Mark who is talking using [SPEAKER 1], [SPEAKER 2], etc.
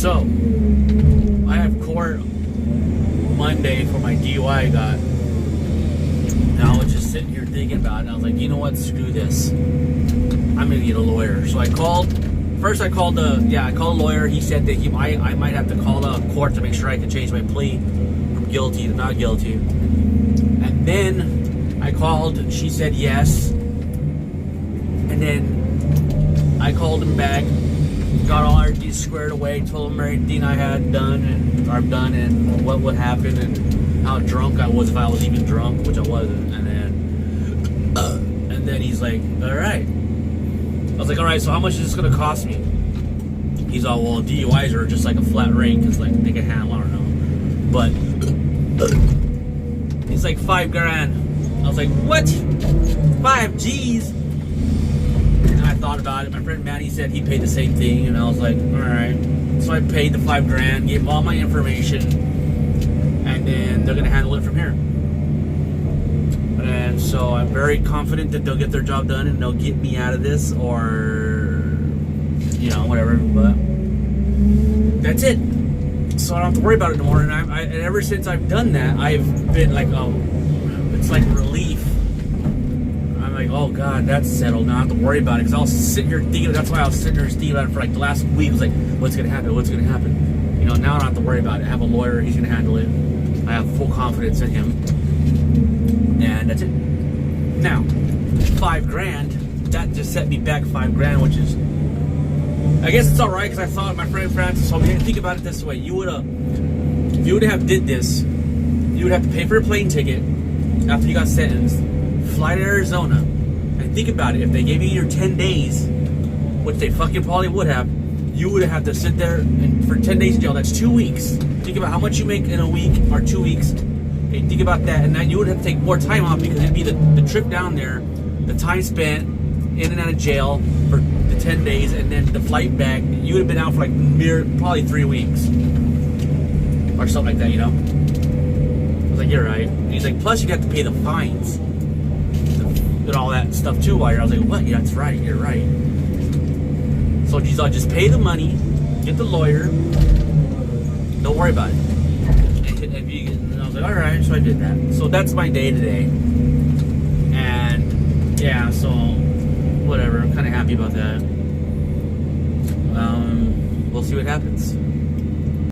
[SPEAKER 1] So, I have court Monday for my DUI I got. And I was just sitting here thinking about it. I was like, you know what? Screw this. I'm gonna get a lawyer. So I called. First, I called a lawyer. He said that I might have to call the court to make sure I can change my plea from guilty to not guilty. And then I called. She said yes. And then I called him back. Got all our D's squared away. Told him everything I had done and what would happen and how drunk I was, if I was even drunk, which I wasn't. And then he's like, all right. I was like, all right, so how much is this going to cost me? He's all, well, DUIs are just like a flat rate because like they can handle, I don't know. But he's like $5,000. I was like, what? 5 G's? And I thought about it. My friend Manny said he paid the same thing, and I was like, all right. So I paid the $5,000, gave him all my information, and then they're going to handle it from here. And so I'm very confident that they'll get their job done and they'll get me out of this, or, you know, whatever. But that's it. So I don't have to worry about it anymore. And and ever since I've done that, I've been like, oh, it's like relief. I'm like, oh God, that's settled. Now I don't have to worry about it, because I was sitting here thinking. That's why I was sitting here thinking about it for like the last week. I was like, what's gonna happen? What's gonna happen? You know, now I don't have to worry about it. I have a lawyer. He's gonna handle it. I have full confidence in him. And that's it. Now, $5,000, that just set me back $5,000, which is, I guess it's all right, because I thought my friend Francis told me, think about it this way: if you would have did this, you would have to pay for a plane ticket after you got sentenced, fly to Arizona, and think about it. If they gave you your 10 days, which they fucking probably would have, you would have to sit there and for 10 days in jail. That's 2 weeks. Think about how much you make in a week or 2 weeks. Okay, think about that, and then you would have to take more time off, because it'd be the trip down there, the time spent in and out of jail for the 10 days, and then the flight back. You would have been out for like probably 3 weeks or something like that, you know? I was like, you're right. And he's like, plus you got to pay the fines and all that stuff too while you're. I was like, what? Yeah, that's right. You're right. So geez, I'll just pay the money, get the lawyer, don't worry about it. And I was like, all right, so I did that. So that's my day today. And yeah, so whatever. I'm kind of happy about that. We'll see what happens.